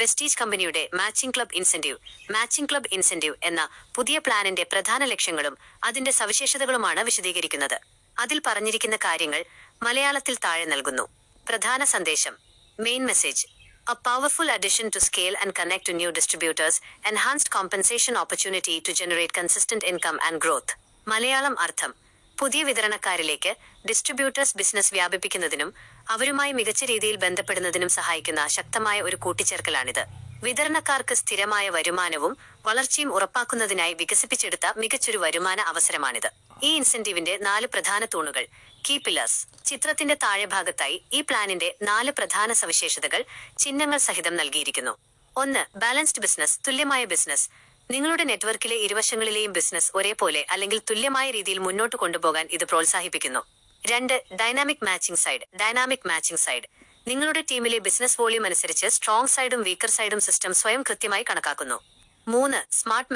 Vestige കമ്പനിയുടെ matching club incentive എന്ന പുതിയ പ്ലാനിന്റെ പ്രധാന ലക്ഷ്യങ്ങളും അതിന്റെ സവിശേഷതകളുമാണ് വിശദീകരിക്കുന്നത്. അതിൽ പറഞ്ഞിരിക്കുന്ന കാര്യങ്ങൾ മലയാളത്തിൽ താഴെ നൽകുന്നു. പ്രധാന സന്ദേശം. Main message: A powerful addition to scale and connect to new distributors, enhanced compensation opportunity to generate consistent income and growth. Malayalam അർത്ഥം: പുതിയ വിതരണക്കാരിലേക്ക് ഡിസ്ട്രിബ്യൂട്ടേഴ്സ് ബിസിനസ് വ്യാപിപ്പിക്കുന്നതിനും അവരുമായി മികച്ച രീതിയിൽ ബന്ധപ്പെടുന്നതിനും സഹായിക്കുന്ന ശക്തമായ ഒരു കൂട്ടിച്ചേർക്കലാണിത്. വിതരണക്കാർക്ക് സ്ഥിരമായ വരുമാനവും വളർച്ചയും ഉറപ്പാക്കുന്നതിനായി വികസിപ്പിച്ചെടുത്ത മികച്ചൊരു വരുമാന അവസരമാണിത്. ഈ ഇൻസെന്റീവിന്റെ 4 പ്രധാന തൂണുകൾ, കീ പില്ലേഴ്സ്. ചിത്രത്തിന്റെ താഴെ ഭാഗത്തായി ഈ പ്ലാനിന്റെ 4 പ്രധാന സവിശേഷതകൾ ചിഹ്നങ്ങൾ സഹിതം നൽകിയിരിക്കുന്നു. 1. ബാലൻസ്ഡ് ബിസിനസ്, തുല്യമായ ബിസിനസ്. നിങ്ങളുടെ നെറ്റ്വർക്കിലെ ഇരുവശങ്ങളിലെയും ബിസിനസ് ഒരേപോലെ അല്ലെങ്കിൽ തുല്യമായ രീതിയിൽ മുന്നോട്ട് കൊണ്ടുപോകാൻ ഇത് പ്രോത്സാഹിപ്പിക്കുന്നു. 2. Dynamic matching side. നിങ്ങളുടെ ടീമിലെ ബിസിനസ് വോളിയം അനുസരിച്ച് സ്ട്രോങ് സൈഡും വീക്കർ സൈഡും സിസ്റ്റം സ്വയം കൃത്യമായി കണക്കാക്കുന്നു. 3. Smart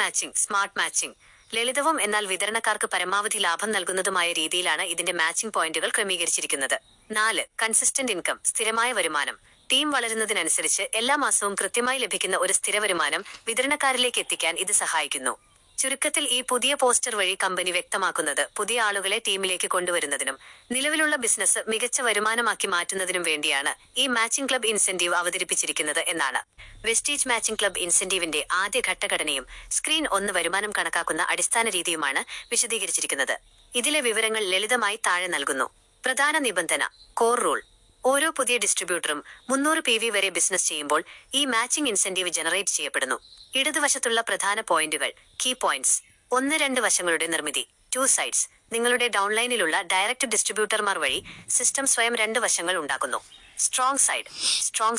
matching. ലളിതവും എന്നാൽ വിതരണക്കാർക്ക് പരമാവധി ലാഭം നൽകുന്നതുമായ രീതിയിലാണ് ഇതിന്റെ മാച്ചിംഗ് പോയിന്റുകൾ ക്രമീകരിച്ചിരിക്കുന്നത്. 4. കൺസിസ്റ്റന്റ് ഇൻകം, സ്ഥിരമായ വരുമാനം. ടീം വളരുന്നതിനനുസരിച്ച് എല്ലാ മാസവും കൃത്യമായി ലഭിക്കുന്ന ഒരു സ്ഥിര വരുമാനം വിതരണക്കാരിലേക്ക് എത്തിക്കാൻ ഇത് സഹായിക്കുന്നു. ചുരുക്കത്തിൽ, ഈ പുതിയ പോസ്റ്റർ വഴി കമ്പനി വ്യക്തമാക്കുന്നത് പുതിയ ആളുകളെ ടീമിലേക്ക് കൊണ്ടുവരുന്നതിനും നിലവിലുള്ള ബിസിനസ് മികച്ച വരുമാനമാക്കി മാറ്റുന്നതിനും വേണ്ടിയാണ് ഈ മാച്ചിംഗ് ക്ലബ് ഇൻസെന്റീവ് അവതരിപ്പിച്ചിരിക്കുന്നത് എന്നാണ്. വെസ്റ്റീജ് മാച്ചിംഗ് ക്ലബ് ഇൻസെന്റീവിന്റെ ആദ്യ ഘട്ടഘടനയും സ്ക്രീൻ 1 വരുമാനം കണക്കാക്കുന്ന അടിസ്ഥാന രീതിയുമാണ് വിശദീകരിച്ചിരിക്കുന്നത്. ഇതിലെ വിവരങ്ങൾ ലളിതമായി താഴെ നൽകുന്നു. പ്രധാന നിബന്ധന: കോർ റൂൾ. ഓരോ പുതിയ ഡിസ്ട്രിബ്യൂട്ടറും 300 PV വരെ ബിസിനസ് ചെയ്യുമ്പോൾ ഈ മാച്ചിംഗ് ഇൻസെന്റീവ് ജനറേറ്റ് ചെയ്യപ്പെടുന്നു. ഇടതുവശത്തുള്ള പ്രധാന പോയിന്റുകൾ, കീ പോയിന്റ്സ്. 1-2 വശങ്ങളുടെ നിർമ്മിതി, 2 സൈഡ്സ്. നിങ്ങളുടെ ഡൗൺലൈനിലുള്ള ഡയറക്റ്റ് ഡിസ്ട്രിബ്യൂട്ടർമാർ വഴി സിസ്റ്റം സ്വയം 2 വശങ്ങൾ ഉണ്ടാക്കുന്നു. Strong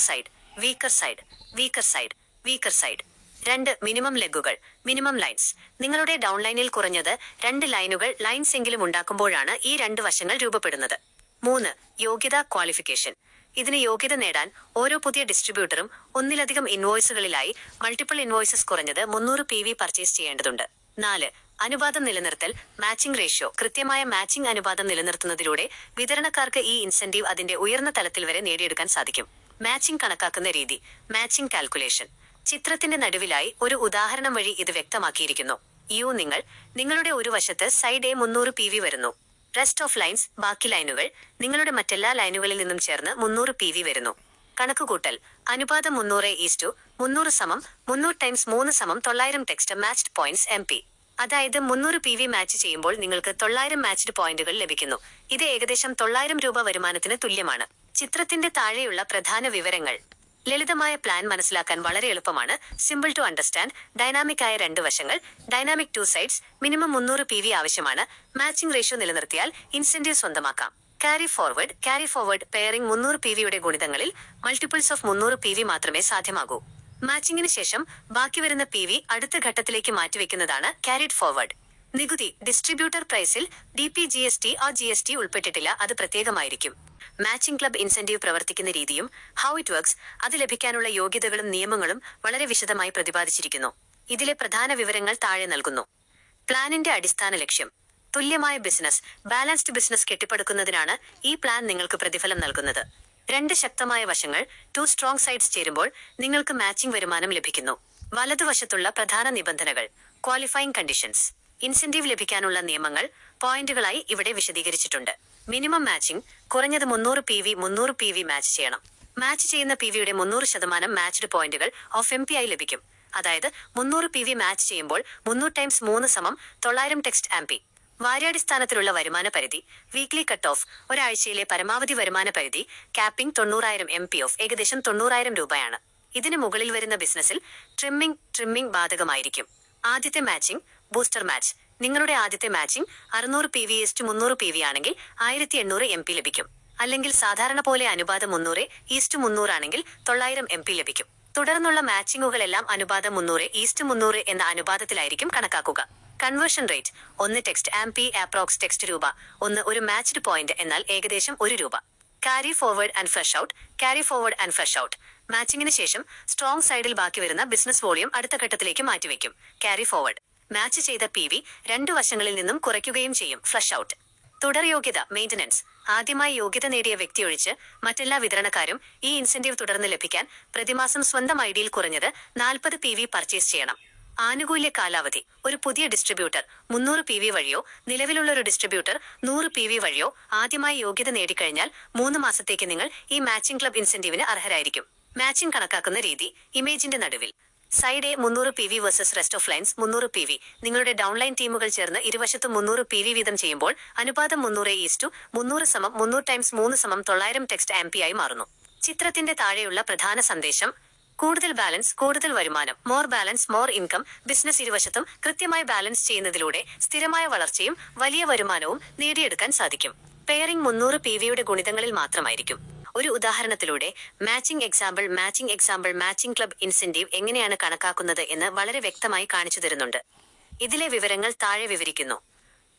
side, weaker side. 2. Minimum ലെഗുകൾ, മിനിമം ലൈൻസ്. നിങ്ങളുടെ ഡൗൺലൈനിൽ കുറഞ്ഞത് 2 ലൈൻസ് എങ്കിലും ഉണ്ടാക്കുമ്പോഴാണ് ഈ 2 വശങ്ങൾ രൂപപ്പെടുന്നത്. 3. യോഗ്യത ക്വാളിഫിക്കേഷൻ. ഇതിന് യോഗ്യത നേടാൻ ഓരോ പുതിയ ഡിസ്ട്രിബ്യൂട്ടറും ഒന്നിലധികം ഇൻവോയ്സുകളിലായി മൾട്ടിപ്പിൾ ഇൻവോയ്സസ് കുറഞ്ഞത് 300 PV പർച്ചേസ് ചെയ്യേണ്ടതുണ്ട്. 4. അനുപാതം നിലനിർത്തൽ, മാച്ചിംഗ് റേഷ്യോ. കൃത്യമായ മാച്ചിംഗ് അനുപാതം നിലനിർത്തുന്നതിലൂടെ വിതരണക്കാർക്ക് ഈ ഇൻസെന്റീവ് അതിന്റെ ഉയർന്ന തലത്തിൽ വരെ നേടിയെടുക്കാൻ സാധിക്കും. മാച്ചിംഗ് കണക്കാക്കുന്ന രീതി, മാച്ചിംഗ് കാൽക്കുലേഷൻ. ചിത്രത്തിന്റെ നടുവിലായി ഒരു ഉദാഹരണം വഴി ഇത് വ്യക്തമാക്കിയിരിക്കുന്നു. നിങ്ങളുടെ ഒരു വശത്ത് സൈഡ് A 300 PV വരുന്നു. റെസ്റ്റ് ഓഫ് ലൈൻസ്, ബാക്കി ലൈനുകൾ, നിങ്ങളുടെ മറ്റെല്ലാ ലൈനുകളിൽ നിന്നും ചേർന്ന് 300 PV വരുന്നു. കണക്കുകൂട്ടൽ: അനുപാതം 300:300 സമം 300 × 3 സമം 900 ടെക്സ്റ്റ് മാച്ച്ഡ് പോയിന്റ്സ് MP. അതായത് 300 PV മാച്ച് ചെയ്യുമ്പോൾ നിങ്ങൾക്ക് 900 മാച്ച്ഡ് പോയിന്റുകൾ ലഭിക്കുന്നു. ഇത് ഏകദേശം 900 രൂപ വരുമാനത്തിന് തുല്യമാണ്. ചിത്രത്തിന്റെ താഴെയുള്ള പ്രധാന വിവരങ്ങൾ. ലളിതമായ പ്ലാൻ മനസ്സിലാക്കാൻ വളരെ എളുപ്പമാണ്. Simple to understand. ഡൈനാമിക് ആയ 2 വശങ്ങൾ, ഡൈനാമിക് 2 സൈഡ്സ്, മിനിമം 300 PV ആവശ്യമാണ്. മാച്ചിംഗ് റേഷ്യോ നിലനിർത്തിയാൽ ഇൻസെന്റീവ് സ്വന്തമാക്കാം. ക്യാരി ഫോർവേഡ് പെയറിംഗ് 300 PVയുടെ ഗുണിതങ്ങളിൽ മൾട്ടിപ്പിൾസ് ഓഫ് 300 PV മാത്രമേ സാധ്യമാകൂ. മാച്ചിങ്ങിന് ശേഷം ബാക്കി വരുന്ന PV അടുത്ത ഘട്ടത്തിലേക്ക് മാറ്റിവെക്കുന്നതാണ് ക്യാരിഡ് ഫോർവേഡ്. നികുതി: ഡിസ്ട്രിബ്യൂട്ടർ പ്രൈസിൽ GST ഉൾപ്പെട്ടിട്ടില്ല, അത് പ്രത്യേകമായിരിക്കും. മാച്ചിംഗ് ക്ലബ് ഇൻസെന്റീവ് പ്രവർത്തിക്കുന്ന രീതിയും ഹൗ ഇറ്റ് വർക്ക്സ്, അത് ലഭിക്കാനുള്ള യോഗ്യതകളും നിയമങ്ങളും വളരെ വിശദമായി പ്രതിപാദിച്ചിരിക്കുന്നു. ഇതിലെ പ്രധാന വിവരങ്ങൾ താഴെ നൽകുന്നു. പ്ലാനിന്റെ അടിസ്ഥാന ലക്ഷ്യം: തുല്യമായ ബിസിനസ്, ബാലൻസ്ഡ് ബിസിനസ് കെട്ടിപ്പടുക്കുന്നതിനാണ് ഈ പ്ലാൻ നിങ്ങൾക്ക് പ്രതിഫലം നൽകുന്നത്. 2 ശക്തമായ വശങ്ങൾ, 2 സ്ട്രോങ് സൈഡ്സ് ചേരുമ്പോൾ നിങ്ങൾക്ക് മാച്ചിംഗ് വരുമാനം ലഭിക്കുന്നു. വലതുവശത്തുള്ള പ്രധാന നിബന്ധനകൾ, ക്വാളിഫയിങ് കണ്ടീഷൻസ്. ഇൻസെന്റീവ് ലഭിക്കാനുള്ള നിയമങ്ങൾ പോയിന്റുകളായി ഇവിടെ വിശദീകരിച്ചിട്ടുണ്ട്. മിനിമം മാച്ചിംഗ്: കുറഞ്ഞത് 300 PV മാച്ച് ചെയ്യണം. മാച്ച് ചെയ്യുന്ന PVയുടെ 100% മാച്ച്ഡ് പോയിന്റുകൾ ഓഫ് MP ആയി ലഭിക്കും. അതായത് 300 PV മാച്ച് ചെയ്യുമ്പോൾ 300 × 3 സമം 900 ടെക്സ്റ്റ് MP. വാര്യാടിസ്ഥാനത്തിലുള്ള വരുമാന പരിധി, വീക്ക്ലി കട്ട് ഓഫ്. ഒരാഴ്ചയിലെ പരമാവധി വരുമാന പരിധി, ക്യാപ്പിംഗ് 90000 MP ഓഫ് ഏകദേശം 90000 രൂപയാണ്. ഇതിന് മുകളിൽ വരുന്ന ബിസിനസ്സിൽ ട്രിമ്മിംഗ് ബാധകമായിരിക്കും. ആദ്യത്തെ മാച്ചിംഗ്, ബൂസ്റ്റർ മാച്ച്. നിങ്ങളുടെ ആദ്യത്തെ മാച്ചിംഗ് 600 PV/300 PV ആണെങ്കിൽ 1800 MP ലഭിക്കും. അല്ലെങ്കിൽ സാധാരണ പോലെ അനുപാതം 300:300 ആണെങ്കിൽ 900 MP ലഭിക്കും. തുടർന്നുള്ള മാച്ചിങ്ങുകളെല്ലാം അനുപാതം 300:300 എന്ന അനുപാതത്തിലായിരിക്കും കണക്കാക്കുക. Conversion rate: 1 text MP approx text രൂപ 1 ഒരു മാച്ച്ഡ് പോയിന്റ് എന്നാൽ ഏകദേശം 1 രൂപ. Carry forward and fresh out. മാച്ചിങ്ങിന് ശേഷം സ്ട്രോങ് സൈഡിൽ ബാക്കി വരുന്ന ബിസിനസ് വോളിയം അടുത്ത ഘട്ടത്തിലേക്ക് മാറ്റിവെക്കും. Carry forward. മാച്ച് ചെയ്ത PV 2 വശങ്ങളിൽ നിന്നും കുറയ്ക്കുകയും ചെയ്യും. Flush out. തുടർ യോഗ്യത മെയിന്റനൻസ്. ആദ്യമായി യോഗ്യത നേടിയ വ്യക്തി ഒഴിച്ച് മറ്റെല്ലാ വിതരണക്കാരും ഈ ഇൻസെന്റീവ് തുടർന്ന് ലഭിക്കാൻ പ്രതിമാസം സ്വന്തം ഐഡിയിൽ കുറഞ്ഞത് 40 PV പർച്ചേസ് ചെയ്യണം. ആനുകൂല്യ കാലാവധി. ഒരു പുതിയ ഡിസ്ട്രിബ്യൂട്ടർ 300 PV വഴിയോ നിലവിലുള്ള ഒരു ഡിസ്ട്രിബ്യൂട്ടർ 100 PV വഴിയോ ആദ്യമായി യോഗ്യത നേടിക്കഴിഞ്ഞാൽ 3 മാസത്തേക്ക് നിങ്ങൾ ഈ മാച്ചിംഗ് ക്ലബ് ഇൻസെന്റീവിന് അർഹരായിരിക്കും. മാച്ചിംഗ് കണക്കാക്കുന്ന രീതി. ഇമേജിന്റെ നടുവിൽ side A 300 PV versus rest of lines 300 PV. നിങ്ങളുടെ ഡൗൺലൈൻ ടീമുകൾ ചേർന്ന് ഇരുവശത്തും 300 PV വീതം ചെയ്യുമ്പോൾ അനുപാതം 300:300 300 × 3 900 ടെക്സ്റ്റ് ആംപി ആയി മാറുന്നു. ചിത്രത്തിന്റെ താഴെയുള്ള പ്രധാന സന്ദേശം: കൂടുതൽ ബാലൻസ്, കൂടുതൽ വരുമാനം. More balance, more income. Business ഇരുവശത്തും കൃത്യമായി ബാലൻസ് ചെയ്യുന്നതിലൂടെ സ്ഥിരമായ വളർച്ചയും വലിയ വരുമാനവും നേടിയെടുക്കാൻ സാധിക്കും. പെയറിംഗ് 300 PVയുടെ ഗുണിതങ്ങളിൽ മാത്രമായിരിക്കും. ഒരു ഉദാഹരണത്തിലൂടെ മാച്ചിംഗ് എക്സാമ്പിൾ ക്ലബ് ഇൻസെന്റീവ് എങ്ങനെയാണ് കണക്കാക്കുന്നത് എന്ന് വളരെ വ്യക്തമായി കാണിച്ചു തരുന്നുണ്ട്. ഇതിലെ വിവരങ്ങൾ താഴെ വിവരിക്കുന്നു.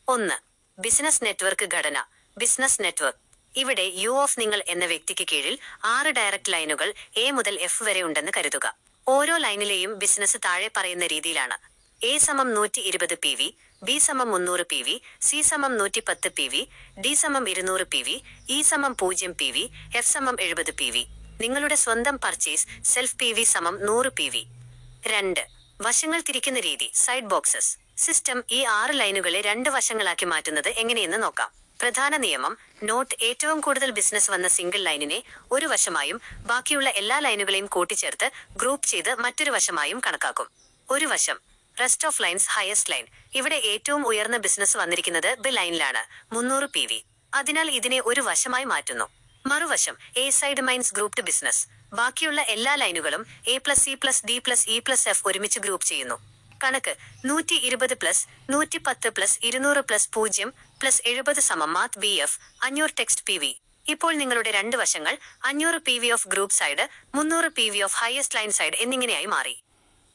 1. ബിസിനസ് നെറ്റ്വർക്ക് ഘടന. Business network. ഇവിടെ യു ഓഫ് നിങ്ങൾ എന്ന വ്യക്തിക്ക് കീഴിൽ 6 ഡയറക്ട് ലൈനുകൾ എ മുതൽ എഫ് വരെ ഉണ്ടെന്ന് കരുതുക. ഓരോ ലൈനിലെയും ബിസിനസ് താഴെ പറയുന്ന രീതിയിലാണ്: A = 120 PV, B = 300 PV, C = 110 PV, D = 200 PV, E = 0 PV, F = 70 PV. നിങ്ങളുടെ സ്വന്തം പർച്ചേസ് സെൽഫ് PV = 100 PV. 2. വശങ്ങൾ തിരിക്കുന്ന രീതി. Side boxes. സിസ്റ്റം ഈ 6 ലൈനുകളെ 2 വശങ്ങളാക്കി മാറ്റുന്നത് എങ്ങനെയെന്ന് നോക്കാം. പ്രധാന നിയമം. നോട്ട്: ഏറ്റവും കൂടുതൽ ബിസിനസ് വന്ന സിംഗിൾ ലൈനിനെ ഒരു വശമായും ബാക്കിയുള്ള എല്ലാ ലൈനുകളെയും കൂട്ടിച്ചേർത്ത് ഗ്രൂപ്പ് ചെയ്ത് മറ്റൊരു വശമായും കണക്കാക്കും. ഒരു വശം. Rest of lines highest line. ഇവിടെ ഏറ്റവും ഉയർന്ന ബിസിനസ് വന്നിരിക്കുന്നത് ബി ലൈനിലാണ്, 300 PV. അതിനാൽ ഇതിനെ ഒരു വശമായി മാറ്റുന്നു. മറുവശം. A side minus grouped business. ബാക്കിയുള്ള എല്ലാ ലൈനുകളും A+C+D+E+F ഒരുമിച്ച് ഗ്രൂപ്പ് ചെയ്യുന്നു. കണക്ക്: 120+, 110+, 200+, 0+70 മാത്ത് BF 500 ടെക്സ്റ്റ് PV. ഇപ്പോൾ നിങ്ങളുടെ 2 വശങ്ങൾ 500 PV of group side, 300 PV of highest line side എന്നിങ്ങനെയായി മാറി.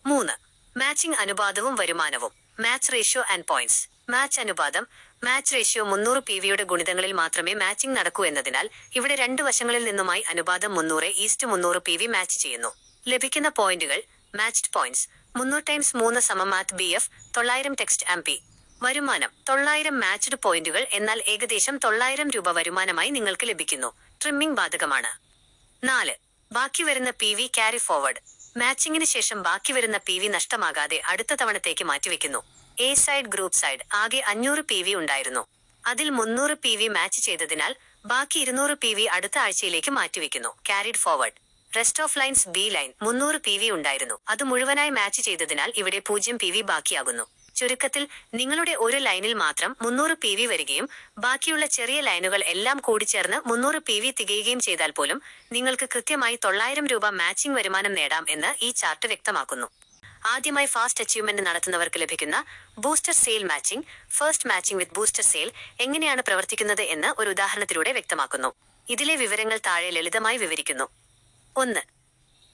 3. മാച്ചിംഗ് അനുപാതവും വരുമാനവും. Match ratio and points. Match അനുപാതം. മാച്ച് റേഷ്യോ 300 PVയുടെ ഗുണിതങ്ങളിൽ മാത്രമേ മാച്ചിംഗ് നടക്കൂ എന്നതിനാൽ ഇവിടെ 2 വശങ്ങളിൽ നിന്നുമായി അനുപാതം 300:300 PV മാച്ച് ചെയ്യുന്നു. ലഭിക്കുന്ന പോയിന്റുകൾ. മാച്ച്ഡ് പോയിന്റ്സ് 300 × 3 മാത്ത് BF 900 ടെക്സ്റ്റ് ആംപി. വരുമാനം 900 മാച്ച്ഡ് പോയിന്റുകൾ, എന്നാൽ ഏകദേശം 900 രൂപ വരുമാനമായി നിങ്ങൾക്ക് ലഭിക്കുന്നു. ട്രിമ്മിംഗ് ബാധകമാണ്. 4. ബാക്കി വരുന്ന PV ക്യാരി ഫോർവേഡ്. മാച്ചിങ്ങിന് ശേഷം ബാക്കി വരുന്ന PV നഷ്ടമാകാതെ അടുത്ത തവണത്തേക്ക് മാറ്റിവെക്കുന്നു. A side group side. ആകെ 500 PV ഉണ്ടായിരുന്നു. അതിൽ 300 PV മാച്ച് ചെയ്തതിനാൽ ബാക്കി 200 PV അടുത്ത ആഴ്ചയിലേക്ക് മാറ്റിവെക്കുന്നു. Carried forward. Rest of lines B line. 300 PV ഉണ്ടായിരുന്നു. അത് മുഴുവനായി മാച്ച് ചെയ്തതിനാൽ ഇവിടെ 0 PV ബാക്കിയാകുന്നു. ചുരുക്കത്തിൽ നിങ്ങളുടെ ഒരു ലൈനിൽ മാത്രം 300 PV വരികയും ബാക്കിയുള്ള ചെറിയ ലൈനുകൾ എല്ലാം കൂടിച്ചേർന്ന് 300 PV തികയുകയും ചെയ്താൽ പോലും നിങ്ങൾക്ക് കൃത്യമായി 900 രൂപ മാച്ചിംഗ് വരുമാനം നേടാം എന്ന് ഈ ചാർട്ട് വ്യക്തമാക്കുന്നു. ആദ്യമായി ഫാസ്റ്റ് അച്ചീവ്മെന്റ് നടത്തുന്നവർക്ക് ലഭിക്കുന്ന booster sale matching, first matching with booster sale എങ്ങനെയാണ് പ്രവർത്തിക്കുന്നത് എന്ന് ഒരു ഉദാഹരണത്തിലൂടെ വ്യക്തമാക്കുന്നു. ഇതിലെ വിവരങ്ങൾ താഴെ ലളിതമായി വിവരിക്കുന്നു. 1.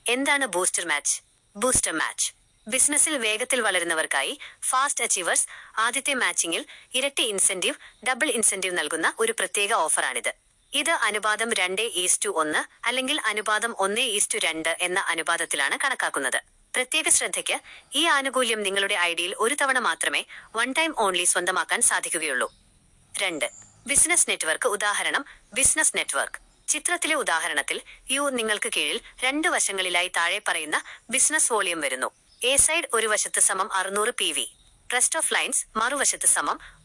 എന്താണ് ബൂസ്റ്റർ മാച്ച്? ബൂസ്റ്റർ മാച്ച് ബിസിനസ്സിൽ വേഗത്തിൽ വളരുന്നവർക്കായി ഫാസ്റ്റ് അച്ചീവേഴ്സ് ആദ്യത്തെ മാച്ചിങ്ങിൽ ഇരട്ടി ഇൻസെന്റീവ്, ഡബിൾ ഇൻസെന്റീവ് നൽകുന്ന ഒരു പ്രത്യേക ഓഫറാണിത്. ഇത് അനുപാതം 2:1 അല്ലെങ്കിൽ അനുപാതം 1:2 എന്ന അനുപാതത്തിലാണ് കണക്കാക്കുന്നത്. പ്രത്യേക ശ്രദ്ധയ്ക്ക്: ഈ ആനുകൂല്യം നിങ്ങളുടെ ഐഡിയിൽ ഒരു തവണ മാത്രമേ വൺ ടൈം ഓൺലി സ്വന്തമാക്കാൻ സാധിക്കുകയുള്ളൂ. 2. ബിസിനസ് നെറ്റ്വർക്ക് ഉദാഹരണം. Business network. ചിത്രത്തിലെ ഉദാഹരണത്തിൽ നിങ്ങൾക്ക് കീഴിൽ 2 വശങ്ങളിലായി താഴെ പറയുന്ന ബിസിനസ് വോളിയം വരുന്നു. എ സൈഡ് ഒരു വശത്ത് 600 PV, റെസ്റ്റ് ഓഫ് ലൈൻസ് മറുവശത്ത്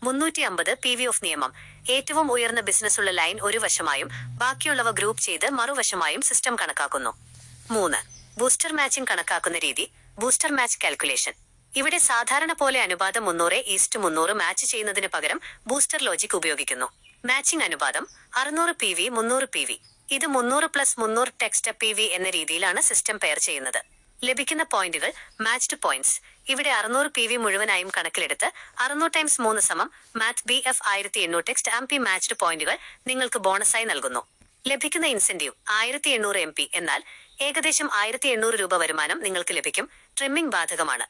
350 PV ഓഫ് നിയമം. ഏറ്റവും ഉയർന്ന ബിസിനസ്സുള്ള ലൈൻ ഒരു വശമായും ബാക്കിയുള്ളവ ഗ്രൂപ്പ് ചെയ്ത് മറുവശമായും സിസ്റ്റം കണക്കാക്കുന്നു. 3. ബൂസ്റ്റർ മാച്ചിംഗ് കണക്കാക്കുന്ന രീതി. Booster match calculation. ഇവിടെ സാധാരണ പോലെ അനുപാതം 300:300 മാച്ച് ചെയ്യുന്നതിന് പകരം ബൂസ്റ്റർ ലോജിക് ഉപയോഗിക്കുന്നു. മാച്ചിംഗ് അനുപാതം 600 PV 300 PV. ഇത് 300+300 ടെക്സ്റ്റ് PV എന്ന രീതിയിലാണ് സിസ്റ്റം പെയർ ചെയ്യുന്നത്. ലഭിക്കുന്ന പോയിന്റുകൾ. Matched points. ഇവിടെ 600 PV മുഴുവനായും കണക്കിലെടുത്ത് 600 × 3 മാത്ത് BF 1800 ടെക്സ്റ്റ് ആംപി മാച്ച്ഡ് പോയിന്റുകൾ നിങ്ങൾക്ക് ബോണസായി നൽകുന്നു. ലഭിക്കുന്ന ഇൻസെന്റീവ് 1800 MP, എന്നാൽ ഏകദേശം 1800 രൂപ വരുമാനം നിങ്ങൾക്ക് ലഭിക്കും. ട്രിമ്മിംഗ് ബാധകമാണ്.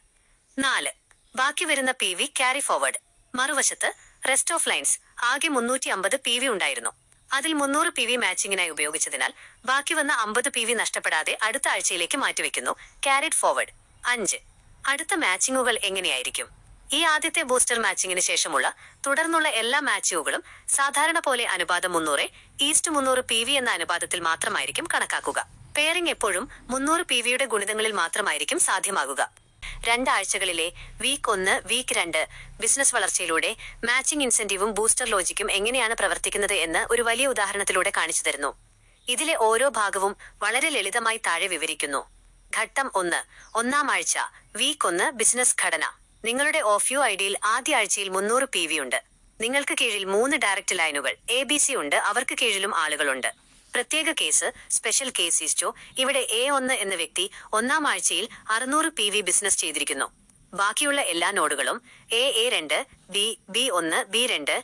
4. ബാക്കി വരുന്ന PV ക്യാരി ഫോർവേഡ്. മറുവശത്ത് റെസ്റ്റ് ഓഫ് ലൈൻസ് ആകെ 350 PV ഉണ്ടായിരുന്നു. അതിൽ 300 PV മാച്ചിങ്ങിനായി ഉപയോഗിച്ചതിനാൽ ബാക്കി വന്ന 50 PV നഷ്ടപ്പെടാതെ അടുത്ത ആഴ്ചയിലേക്ക് മാറ്റിവെക്കുന്നു. Carried forward. 5. അടുത്ത മാച്ചിങ്ങുകൾ എങ്ങനെയായിരിക്കും? ഈ ആദ്യത്തെ ബൂസ്റ്റർ മാച്ചിങ്ങിന് ശേഷമുള്ള തുടർന്നുള്ള എല്ലാ മാച്ചുകളും സാധാരണ പോലെ അനുപാതം 300:300 PV എന്ന അനുപാതത്തിൽ മാത്രമായിരിക്കും കണക്കാക്കുക. പെയറിംഗ് എപ്പോഴും 300 PVയുടെ ഗുണിതങ്ങളിൽ മാത്രമായിരിക്കും സാധ്യമാകുക. 2 ആഴ്ചകളിലെ വീക്ക് 1, വീക്ക് 2 ബിസിനസ് വളർച്ചയിലൂടെ മാച്ചിങ് ഇൻസെന്റീവും ബൂസ്റ്റർ ലോജിക്കും എങ്ങനെയാണ് പ്രവർത്തിക്കുന്നത് എന്ന് ഒരു വലിയ ഉദാഹരണത്തിലൂടെ കാണിച്ചു തരുന്നു. ഇതിലെ ഓരോ ഭാഗവും വളരെ ലളിതമായി താഴെ വിവരിക്കുന്നു. ഘട്ടം 1. 1-ാം ആഴ്ച, വീക്ക് 1 ബിസിനസ് ഘടന. നിങ്ങളുടെ ഓഫ്യൂ ഐഡിയിൽ ആദ്യ ആഴ്ചയിൽ 300 PV ഉണ്ട്. നിങ്ങൾക്ക് കീഴിൽ 3 ഡയറക്റ്റ് ലൈനുകൾ ABC ഉണ്ട്. അവർക്ക് കീഴിലും ആളുകളുണ്ട്. പ്രത്യേക കേസ്, സ്പെഷ്യൽ കേസ് ഈസ്റ്റോ. ഇവിടെ A1 എന്ന വ്യക്തി 1-ാം ആഴ്ചയിൽ 600 PV ബിസിനസ് ചെയ്തിരിക്കുന്നു. ബാക്കിയുള്ള എല്ലാ നോഡുകളും A2, B1, B2,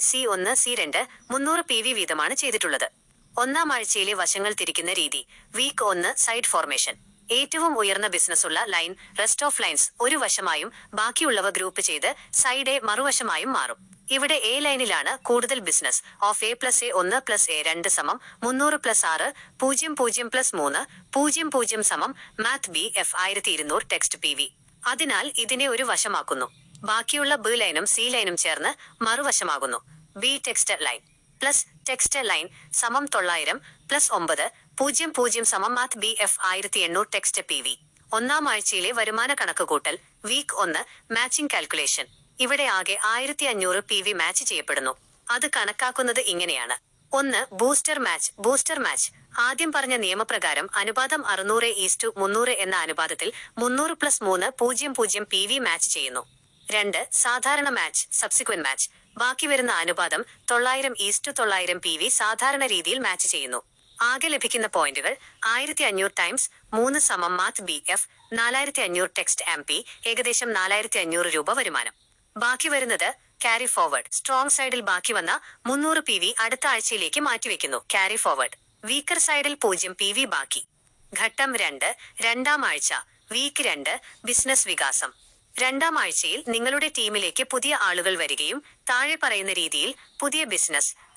C1, C2 300 PV വീതമാണ് ചെയ്തിട്ടുള്ളത്. 1-ാം ആഴ്ചയിലെ വശങ്ങൾ തിരിക്കുന്ന രീതി. Week 1 side formation. ഏറ്റവും ഉയർന്ന ബിസിനസ്സുള്ള ലൈൻ റെസ്റ്റ് ഓഫ് ലൈൻസ് ഒരു വശമായും ബാക്കിയുള്ളവ ഗ്രൂപ്പ് ചെയ്ത് സൈഡ് A മറുവശമായും മാറും. ഇവിടെ A ലൈനിലാണ് കൂടുതൽ ബിസിനസ്. ഓഫ് A+A1+A2 സമം 300+6 00+3 00 സമം മാത്ത് BF 1200 ടെക്സ്റ്റ് PV. അതിനാൽ ഇതിനെ ഒരു വശമാക്കുന്നു. ബാക്കിയുള്ള B ലൈനും C ലൈനും ചേർന്ന് മറുവശമാകുന്നു. B text line plus text line സമം 900+9 00 സമം മാത്ത് BF 1800 ടെക്സ്റ്റ് PV. 1-ാം ആഴ്ചയിലെ വരുമാന കണക്കുകൂട്ടൽ. Week 1 matching calculation. ഇവിടെ ആകെ 1500 PV മാച്ച് ചെയ്യപ്പെടുന്നു. അത് കണക്കാക്കുന്നത് ഇങ്ങനെയാണ്. 1. Booster match. ആദ്യം പറഞ്ഞ നിയമപ്രകാരം അനുപാതം 600:300 എന്ന അനുപാതത്തിൽ 300+3 00 PV മാച്ച് ചെയ്യുന്നു. 2. സാധാരണ മാച്ച് സബ്സിക്വന്റ് മാച്ച്. ബാക്കി വരുന്ന അനുപാതം 900:900 PV സാധാരണ രീതിയിൽ മാച്ച് ചെയ്യുന്നു. ആകെ ലഭിക്കുന്ന പോയിന്റുകൾ 1500 × 3 സമം മാത്ത് BF 4500 ടെക്സ്റ്റ് MP, ഏകദേശം 4500 രൂപ വരുമാനം. ബാക്കി വരുന്നത് ക്യാരി ഫോർവേഡ്. സ്ട്രോങ് സൈഡിൽ ബാക്കി വന്ന 300 PV അടുത്ത ആഴ്ചയിലേക്ക് മാറ്റിവെക്കുന്നു. Carry forward. വീക്കർ സൈഡിൽ 0 PV ബാക്കി. ഘട്ടം 2. 2-ാം ആഴ്ച, വീക്ക് 2 ബിസിനസ് വികാസം. 2-ാം ആഴ്ചയിൽ നിങ്ങളുടെ ടീമിലേക്ക് പുതിയ ആളുകൾ വരികയും താഴെ പറയുന്ന രീതിയിൽ പുതിയ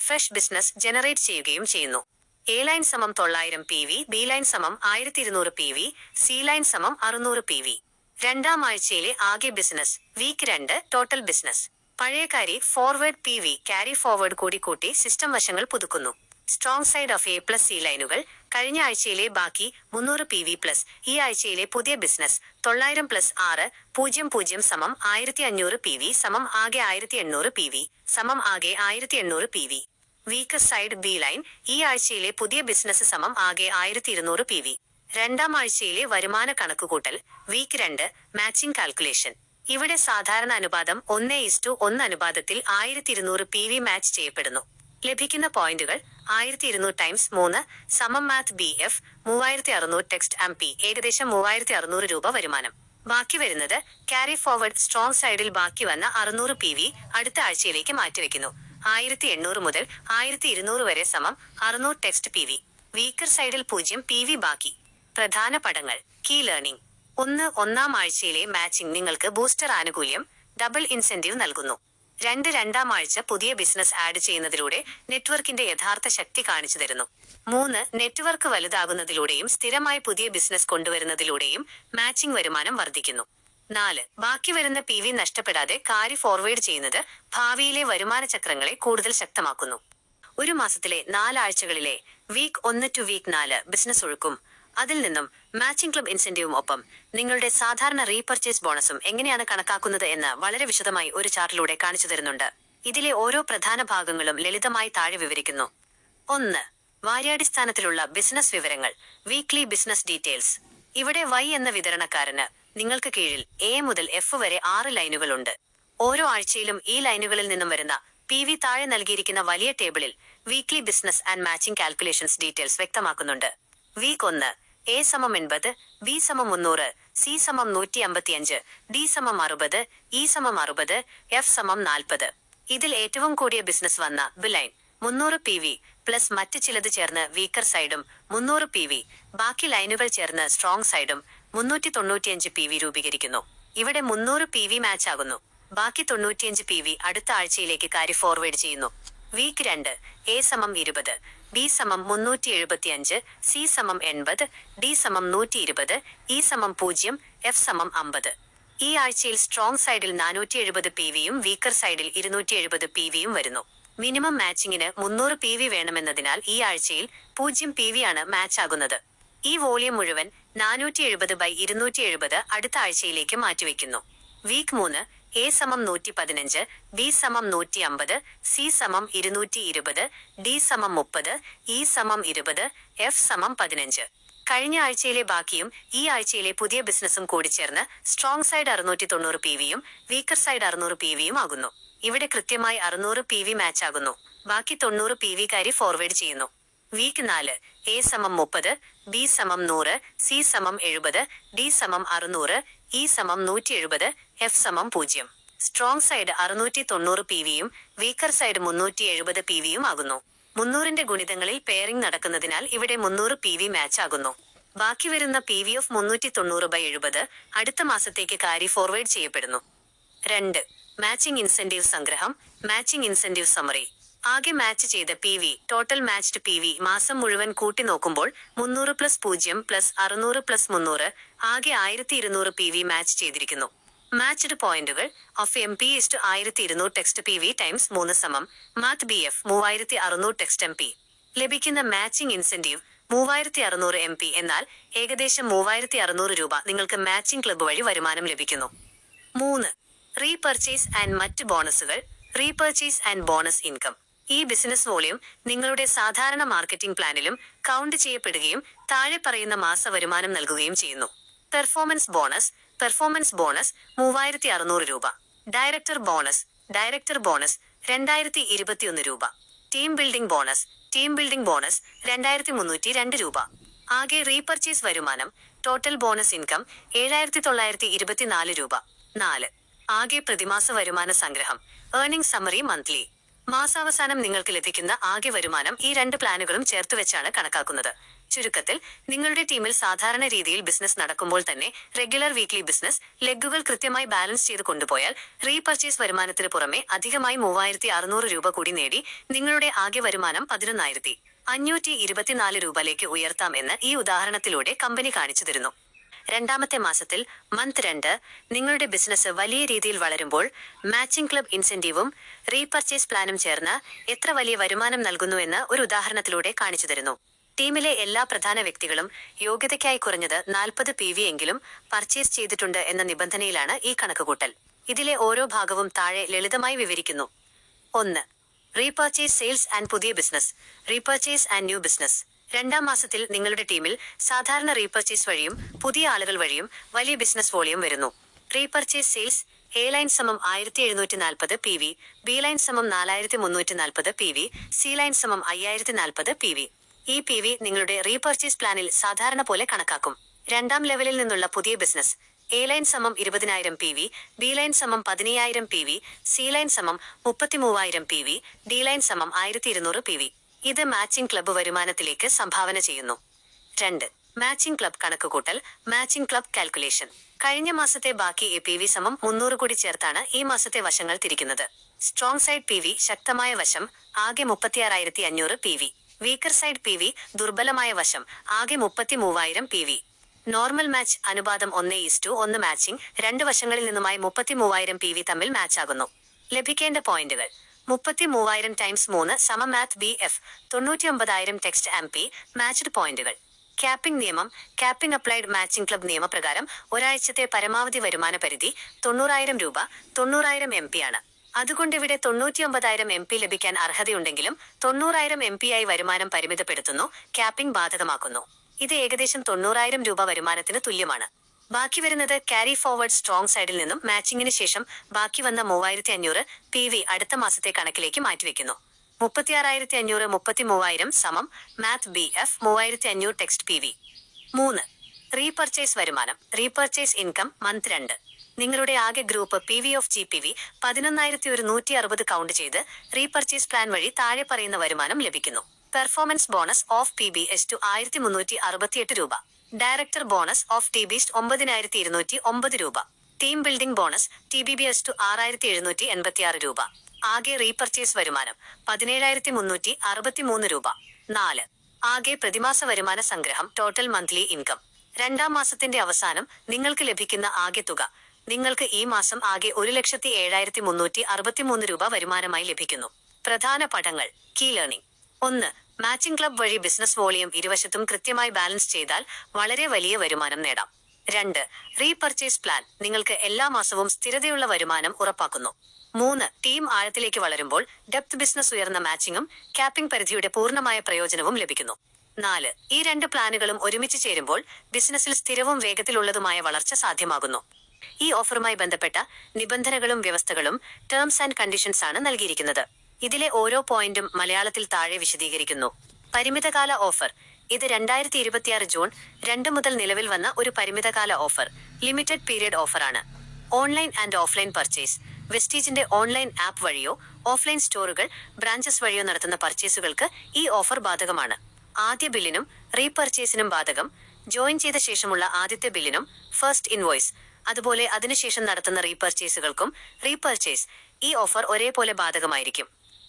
ഫ്രഷ് ബിസിനസ് ജനറേറ്റ് ചെയ്യുകയും ചെയ്യുന്നു. A ലൈൻ സമം 900 PV, B ലൈൻ സമം 1200 PV, C ലൈൻ സമം 600 PV. 2-ാം ആഴ്ചയിലെ ആകെ ബിസിനസ്. Week 2 total business. പഴയകാരി ഫോർവേഡ് PV ക്യാരി ഫോർവേഡ് കൂടി സിസ്റ്റം വശങ്ങൾ പുതുക്കുന്നു. സ്ട്രോങ് സൈഡ് ഓഫ് A+C ലൈനുകൾ. കഴിഞ്ഞ ആഴ്ചയിലെ ബാക്കി 300 PV പ്ലസ് ഈ ആഴ്ചയിലെ പുതിയ ബിസിനസ് 900+6 00 സമം 1500 PV സമം ആകെ 1800 PV സമം ആകെ 1800 PV. Week side B line. ഈ ആഴ്ചയിലെ പുതിയ ബിസിനസ് സമം ആകെ 1200 PV. 2-ാം ആഴ്ചയിലെ വരുമാന കണക്കുകൂട്ടൽ. Week 2 matching calculation. ഇവിടെ സാധാരണ അനുപാതം 1:1 അനുപാതത്തിൽ 1200 PV മാച്ച് ചെയ്യപ്പെടുന്നു. ലഭിക്കുന്ന പോയിന്റുകൾ 1200 × 3 സമം മാത്ത് BF 3600 ടെക്സ്റ്റ് MP, ഏകദേശം 3600 രൂപ വരുമാനം. ബാക്കി വരുന്നത് ക്യാരി ഫോർവേഡ്. സ്ട്രോങ് സൈഡിൽ ബാക്കി വന്ന 600 PV അടുത്ത ആഴ്ചയിലേക്ക് മാറ്റിവെക്കുന്നു. 1800 മുതൽ 1200 വരെ സമം 600 ടെക്സ്റ്റ് PV. വീക്കർ സൈഡിൽ 0 PV ബാക്കി. പ്രധാന പടങ്ങൾ. Key learning. 1-ാം ആഴ്ചയിലെ മാച്ചിങ് നിങ്ങൾക്ക് ബൂസ്റ്റർ ആനുകൂല്യം ഡബിൾ ഇൻസെന്റീവ് നൽകുന്നു. 2. 2-ാം ആഴ്ച പുതിയ ബിസിനസ് ആഡ് ചെയ്യുന്നതിലൂടെ നെറ്റ്വർക്കിന്റെ യഥാർത്ഥ ശക്തി കാണിച്ചു തരുന്നു. 3. നെറ്റ്വർക്ക് വലുതാകുന്നതിലൂടെയും സ്ഥിരമായി പുതിയ ബിസിനസ് കൊണ്ടുവരുന്നതിലൂടെയും മാച്ചിങ് വരുമാനം വർദ്ധിക്കുന്നു. 4. ബാക്കി വരുന്ന PV നഷ്ടപ്പെടാതെ കാരി ഫോർവേഡ് ചെയ്യുന്നത് ഭാവിയിലെ വരുമാന ചക്രങ്ങളെ കൂടുതൽ ശക്തമാക്കുന്നു. ഒരു മാസത്തിലെ 4 ആഴ്ചകളിലെ വീക്ക് 1 to വീക്ക് 4 ബിസിനസ് ഒഴുക്കും അതിൽ നിന്നും മാച്ചിങ് ക്ലബ് ഇൻസെന്റീവും ഒപ്പം നിങ്ങളുടെ സാധാരണ റീപർച്ചേസ് ബോണസും എങ്ങനെയാണ് കണക്കാക്കുന്നത് എന്ന് വളരെ വിശദമായി ഒരു ചാർട്ടിലൂടെ കാണിച്ചു തരുന്നുണ്ട്. ഇതിലെ ഓരോ പ്രധാന ഭാഗങ്ങളും ലളിതമായി താഴെ വിവരിക്കുന്നു. 1. വാര്യാടിസ്ഥാനത്തിലുള്ള ബിസിനസ് വിവരങ്ങൾ. Weekly business details. ഇവിടെ Y എന്ന വിതരണക്കാരന് നിങ്ങൾക്ക് കീഴിൽ A മുതൽ F വരെ 6 ലൈനുകളുണ്ട്. ഓരോ ആഴ്ചയിലും ഈ ലൈനുകളിൽ നിന്നും വരുന്ന PV താഴെ നൽകിയിരിക്കുന്ന വലിയ ടേബിളിൽ weekly business and matching calculations details വ്യക്തമാക്കുന്നുണ്ട്. വീക്ക് 1 A സമം 80, B സമം 300, C സമം 155, D സമം 60, E സമം 60, F സമം 40. ഇതിൽ ഏറ്റവും കൂടിയ ബിസിനസ് വന്ന B ലൈൻ 300 PV പ്ലസ് മറ്റ് ചിലത് ചേർന്ന് വീക്കർ സൈഡും 300 PV, ബാക്കി ലൈനുകൾ ചേർന്ന് സ്ട്രോങ് സൈഡും 395 PV രൂപീകരിക്കുന്നു. ഇവിടെ 300 PV മാച്ച് ആകുന്നു. ബാക്കി 95 PV അടുത്ത ആഴ്ചയിലേക്ക് കാരി ഫോർവേഡ് ചെയ്യുന്നു. വീക്ക് 2 A സമം 20, B സമം 375, C സമം 80, D സമം 120, E സമം 0, F സമം 50. ഈ ആഴ്ചയിൽ സ്ട്രോങ് സൈഡിൽ 470 PVയും വീക്കർ സൈഡിൽ 270 PVയും വരുന്നു. മിനിമം മാച്ചിങ്ങിന് 300 PV വേണമെന്നതിനാൽ ഈ ആഴ്ചയിൽ 0 PV ആണ് മാച്ച് ആകുന്നത്. ഈ വോളിയം മുഴുവൻ 470/270 അടുത്ത ആഴ്ചയിലേക്ക് മാറ്റിവെക്കുന്നു. വീക്ക് 3 A സമം 115, B സമം 150, C സമം 220, D സമം 30, E സമം 20, F സമം 15. കഴിഞ്ഞ ആഴ്ചയിലെ ബാക്കിയും ഈ ആഴ്ചയിലെ പുതിയ ബിസിനസ്സും കൂടി ചേർന്ന് സ്ട്രോങ് സൈഡ് 690 PVയും വീക്കർ സൈഡ് 600 PVയും ആകുന്നു. ഇവിടെ കൃത്യമായി 600 PV മാച്ച് ആകുന്നു. ബാക്കി 90 PV കാരി ഫോർവേഡ് ചെയ്യുന്നു. വീക്ക് 4 A സമം 30, B സമം 100, C സമം 70, D സമം 600, E സമം 170, F സമം 0. സ്ട്രോങ് സൈഡ് 690 PVയും വീക്കർ സൈഡ് 370 PVയും ആകുന്നു. 300ന്റെ ഗുണിതങ്ങളിൽ പെയറിംഗ് നടക്കുന്നതിനാൽ ഇവിടെ 300 PV മാച്ച് ആകുന്നു. ബാക്കി വരുന്ന PV ഓഫ് 390/70 അടുത്ത മാസത്തേക്ക് കാരി ഫോർവേഡ് ചെയ്യപ്പെടുന്നു. 2. മാച്ചിങ് ഇൻസെന്റീവ് സംഗ്രഹം. Matching incentive summary. ആകെ മാച്ച് ചെയ്ത PV, ടോട്ടൽ മാച്ച്ഡ് PV മാസം മുഴുവൻ കൂട്ടി നോക്കുമ്പോൾ 300 + 0 + 600 + 300 ആകെ 1200 PV മാച്ച് ചെയ്തിരിക്കുന്നു. മാച്ച്ഡ് പോയിന്റുകൾ of MP/1200 text PV times 3 സമം മാത്ത് BF 3600 ടെക്സ്റ്റ് MP. ലഭിക്കുന്ന മാച്ചിങ് ഇൻസെന്റീവ് 3600 MP. എന്നാൽ ഏകദേശം 3600 രൂപ നിങ്ങൾക്ക് മാച്ചിങ് ക്ലബ്ബ് വഴി വരുമാനം ലഭിക്കുന്നു. 3. റീപർച്ചേസ് ആൻഡ് മറ്റ് ബോണസുകൾ. Repurchase and bonus income. ഈ ബിസിനസ് വോളിയം നിങ്ങളുടെ സാധാരണ മാർക്കറ്റിംഗ് പ്ലാനിലും കൗണ്ട് ചെയ്യപ്പെടുകയും താഴെ പറയുന്ന മാസ വരുമാനം നൽകുകയും ചെയ്യുന്നു. Performance bonus. പെർഫോമൻസ് ബോണസ് 3600 രൂപ. Director bonus. ഡയറക്ടർ ബോണസ് 2021 രൂപ. Team building bonus. Team building bonus 2302 രൂപ. ആകെ റീപർച്ചേസ് വരുമാനം ടോട്ടൽ ബോണസ് ഇൻകം 7924 രൂപ. 4. ആകെ പ്രതിമാസ വരുമാന സംഗ്രഹം. Earning summary monthly. മാസാവസാനം നിങ്ങൾക്ക് ലഭിക്കുന്ന ആകെ വരുമാനം ഈ 2 പ്ലാനുകളും ചേർത്തുവെച്ചാണ് കണക്കാക്കുന്നത്. ചുരുക്കത്തിൽ, നിങ്ങളുടെ ടീമിൽ സാധാരണ രീതിയിൽ ബിസിനസ് നടക്കുമ്പോൾ തന്നെ റെഗുലർ വീക്ക്ലി ബിസിനസ് ലെഗുകൾ കൃത്യമായി ബാലൻസ് ചെയ്ത് കൊണ്ടുപോയാൽ റീപർച്ചേസ് വരുമാനത്തിന് പുറമെ അധികമായി 3600 രൂപ കൂടി നേടി നിങ്ങളുടെ ആകെ വരുമാനം 11,524 രൂപയിലേക്ക് ഉയർത്താം എന്ന് ഈ ഉദാഹരണത്തിലൂടെ കമ്പനി കാണിച്ചു തരുന്നു. 2ാമത്തെ മാസത്തിൽ മന്ത് 2 നിങ്ങളുടെ ബിസിനസ് വലിയ രീതിയിൽ വളരുമ്പോൾ മാച്ചിങ് ക്ലബ് ഇൻസെന്റീവും റീപർച്ചേസ് പ്ലാനും ചേർന്ന് എത്ര വലിയ വരുമാനം നൽകുന്നുവെന്ന് ഒരു ഉദാഹരണത്തിലൂടെ കാണിച്ചു തരുന്നു. ടീമിലെ എല്ലാ പ്രധാന വ്യക്തികളും യോഗ്യതയ്ക്കായി കുറഞ്ഞത് 40 PV എങ്കിലും പർച്ചേസ് ചെയ്തിട്ടുണ്ട് എന്ന നിബന്ധനയിലാണ് ഈ കണക്കുകൂട്ടൽ. ഇതിലെ ഓരോ ഭാഗവും താഴെ ലളിതമായി വിവരിക്കുന്നു. 1. റീപർച്ചേസ് സെയിൽസ് ആൻഡ് പുതിയ business. Repurchase and new business. 2ാം മാസത്തിൽ നിങ്ങളുടെ ടീമിൽ സാധാരണ റീപർച്ചേസ് വഴിയും പുതിയ ആളുകൾ വഴിയും വലിയ ബിസിനസ് വോളിയം വരുന്നു. Repurchase sales. A ലൈൻ സമം 1740 PV, B ലൈൻ സമം 4340 PV, C ലൈൻ സമം 5040 PV. ഈ PV നിങ്ങളുടെ റീപർച്ചേസ് പ്ലാനിൽ സാധാരണ പോലെ കണക്കാക്കും. 2ാം ലെവലിൽ നിന്നുള്ള പുതിയ ബിസിനസ്. A ലൈൻ സമം 20,000 PV, B ലൈൻ സമം 15,000 PV, C ലൈൻ സമം 33,000 PV, D ലൈൻ സമം 1200 PV. ഇത് മാച്ചിങ് ക്ലബ്ബ് വരുമാനത്തിലേക്ക് സംഭാവന ചെയ്യുന്നു. 2. മാച്ചിങ് ക്ലബ് കണക്കുകൂട്ടൽ. Matching club calculation. കഴിഞ്ഞ മാസത്തെ ബാക്കി PV സമം 300 കൂടി ചേർത്താണ് ഈ മാസത്തെ വശങ്ങൾ തിരിക്കുന്നത്. സ്ട്രോങ് സൈഡ് PV ശക്തമായ വശം ആകെ 36,500 PV. വീക്കർ സൈഡ് PV ദുർബലമായ വശം ആകെ 33,000 PV. നോർമൽ മാച്ച് അനുപാതം 1:1 മാച്ചിങ് 2 വശങ്ങളിൽ നിന്നുമായി 33,000 PV തമ്മിൽ മാച്ച് ആകുന്നു. ലഭിക്കേണ്ട പോയിന്റുകൾ 33,000 ടൈംസ് 3 സമം math BF 99,000 text MP. Matched പോയിന്റുകൾ. ക്യാപ്പിംഗ് നിയമം. ക്യാപ്പിംഗ് അപ്ലൈഡ് മാച്ചിങ് ക്ലബ് നിയമപ്രകാരം ഒരാഴ്ചത്തെ പരമാവധി വരുമാന പരിധി 90,000 രൂപ 90,000 MP ആണ്. അതുകൊണ്ടിവിടെ 99,000 MP ലഭിക്കാൻ അർഹതയുണ്ടെങ്കിലും 90,000 MP ആയി വരുമാനം പരിമിതപ്പെടുത്തുന്നു, ക്യാപ്പിംഗ് ബാധകമാക്കുന്നു. ഇത് ഏകദേശം 90,000 രൂപ വരുമാനത്തിന് തുല്യമാണ്. ബാക്കി വരുന്നത് ക്യാരി ഫോർവേഡ് സ്ട്രോങ് സൈഡിൽ നിന്നും മാച്ചിങ്ങിന് ശേഷം ബാക്കി വന്ന 3,500 PV അടുത്ത മാസത്തെ കണക്കിലേക്ക് മാറ്റിവെക്കുന്നു. 36,500 33,000 സമം math BF 3,500 text PV. 3. Repurchase വരുമാനം. റീപർച്ചേസ് ഇൻകം മന്ത് 2 നിങ്ങളുടെ ആകെ group PV of GPV 11,160 count ചെയ്ത് റീപർച്ചേസ് പ്ലാൻ വഴി താഴെ പറയുന്ന വരുമാനം ലഭിക്കുന്നു. പെർഫോമൻസ് ബോണസ് ഓഫ് PB/368 രൂപ. ഡയറക്ടർ ബോണസ് ഓഫ് TBist 9,209 രൂപ. ടീം ബിൽഡിംഗ് ബോണസ് TBBS/6,786 രൂപ. ആകെ റീപർച്ചേസ് വരുമാനം 17,363 രൂപ. 4. ആകെ പ്രതിമാസ വരുമാന സംഗ്രഹം. Total monthly income. 2ാം മാസത്തിന്റെ അവസാനം നിങ്ങൾക്ക് ലഭിക്കുന്ന ആകെ തുക നിങ്ങൾക്ക് ഈ മാസം ആകെ 1,07,363 രൂപ വരുമാനമായി ലഭിക്കുന്നു. പ്രധാന പഠങ്ങൾ. Key learning. 1. മാച്ചിംഗ് ക്ലബ് വഴി ബിസിനസ് വോളിയം ഇരുവശത്തും കൃത്യമായി ബാലൻസ് ചെയ്താൽ വളരെ വലിയ വരുമാനം നേടാം. 2. റീപർച്ചേസ് പ്ലാൻ നിങ്ങൾക്ക് എല്ലാ മാസവും സ്ഥിരതയുള്ള വരുമാനം ഉറപ്പാക്കുന്നു. 3. ടീം ആഴത്തിലേക്ക് വളരുമ്പോൾ ഡെപ്ത് ബിസിനസ് ഉയർന്ന മാച്ചിങ്ങും ക്യാപ്പിംഗ് പരിധിയുടെ പൂർണ്ണമായ പ്രയോജനവും ലഭിക്കുന്നു. 4. ഈ 2 പ്ലാനുകളും ഒരുമിച്ച് ചേരുമ്പോൾ ബിസിനസ്സിൽ സ്ഥിരവും വേഗത്തിലുള്ളതുമായ വളർച്ച സാധ്യമാകുന്നു. ഈ ഓഫറുമായി ബന്ധപ്പെട്ട നിബന്ധനകളും വ്യവസ്ഥകളും ടേംസ് ആൻഡ് കണ്ടീഷൻസ് ആണ് നൽകിയിരിക്കുന്നത്. ഇതിലെ ഓരോ പോയിന്റും മലയാളത്തിൽ താഴെ വിശദീകരിക്കുന്നു. പരിമിതകാല ഓഫർ. ഇത് 2026 ജൂൺ 2 മുതൽ നിലവിൽ വന്ന ഒരു പരിമിതകാല ഓഫർ, ലിമിറ്റഡ് പീരിയഡ് ഓഫറാണ്. Online and offline purchase. വെസ്റ്റീജിന്റെ ഓൺലൈൻ ആപ്പ് വഴിയോ ഓഫ്ലൈൻ സ്റ്റോറുകൾ, ബ്രാഞ്ചസ് വഴിയോ നടത്തുന്ന പർച്ചേസുകൾക്ക് ഈ ഓഫർ ബാധകമാണ്. ആദ്യ ബില്ലിനും റീപർച്ചേസിനും ബാധകം. ജോയിൻ ചെയ്ത ശേഷമുള്ള ആദ്യത്തെ ബില്ലിനും ഫസ്റ്റ് ഇൻവോയ്സ്, അതുപോലെ അതിനുശേഷം നടത്തുന്ന റീപർച്ചേസുകൾക്കും റീപർച്ചേസ് ഈ ഓഫർ ഒരേപോലെ ബാധകമായിരിക്കും.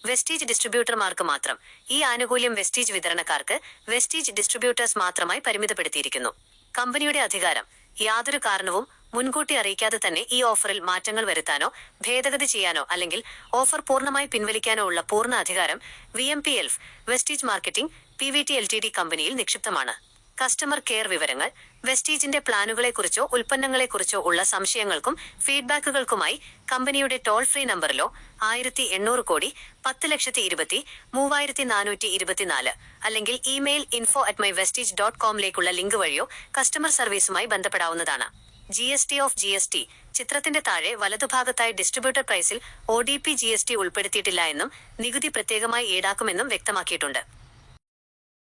വെസ്റ്റീജ് ഡിസ്ട്രിബ്യൂട്ടർമാർക്ക് മാത്രം. ഈ ആനുകൂല്യം വെസ്റ്റീജ് വിതരണക്കാർക്ക്, വെസ്റ്റീജ് ഡിസ്ട്രിബ്യൂട്ടേഴ്സ് മാത്രമായി പരിമിതപ്പെടുത്തിയിരിക്കുന്നു. കമ്പനിയുടെ അധികാരം. യാതൊരു കാരണവും മുൻകൂട്ടി അറിയിക്കാതെ തന്നെ ഈ ഓഫറിൽ മാറ്റങ്ങൾ വരുത്താനോ ഭേദഗതി ചെയ്യാനോ അല്ലെങ്കിൽ ഓഫർ പൂർണ്ണമായി പിൻവലിക്കാനോ ഉള്ള പൂർണ്ണ അധികാരം VMP എൽഫ് Vestige marketing PVT Ltd കമ്പനിയിൽ നിക്ഷിപ്തമാണ്. കസ്റ്റമർ കെയർ വിവരങ്ങൾ. വെസ്റ്റീജിന്റെ പ്ലാനുകളെക്കുറിച്ചോ ഉൽപ്പന്നങ്ങളെക്കുറിച്ചോ ഉള്ള സംശയങ്ങൾക്കും ഫീഡ്ബാക്കുകൾക്കുമായി കമ്പനിയുടെ ടോൾ ഫ്രീ നമ്പറിലോ 1800 കോടി 10,20,3424 അല്ലെങ്കിൽ ഇമെയിൽ info@mywestige.com ലേക്കുള്ള ലിങ്ക് വഴിയോ കസ്റ്റമർ സർവീസുമായി ബന്ധപ്പെടാവുന്നതാണ്. GST of GST. ചിത്രത്തിന്റെ താഴെ വലതുഭാഗത്തായി ഡിസ്ട്രിബ്യൂട്ടർ പ്രൈസിൽ ODP GST ഉൾപ്പെടുത്തിയിട്ടില്ല എന്നും നികുതി പ്രത്യേകമായി ഈടാക്കുമെന്നും വ്യക്തമാക്കിയിട്ടുണ്ട്.